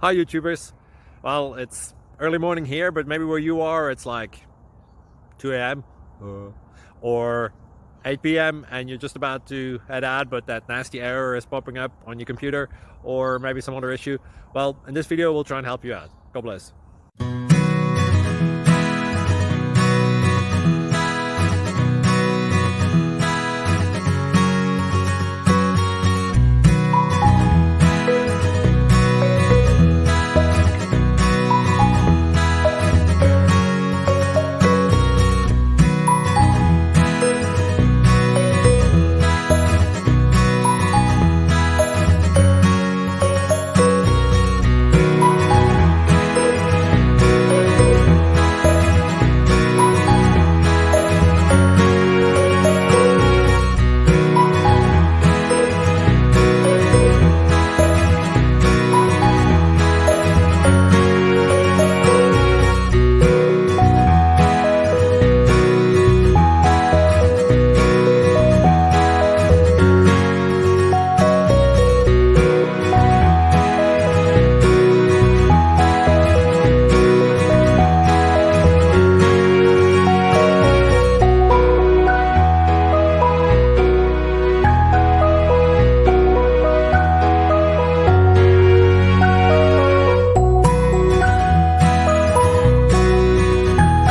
Hi YouTubers. Well, it's early morning here, but maybe where you are it's like 2 a.m. or 8 p.m. and you're just about to head out, but that nasty error is popping up on your computer, or maybe some other issue. Well, in this video we'll try and help you out. God bless.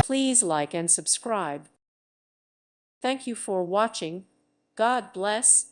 Please like and subscribe. Thank you for watching. God bless.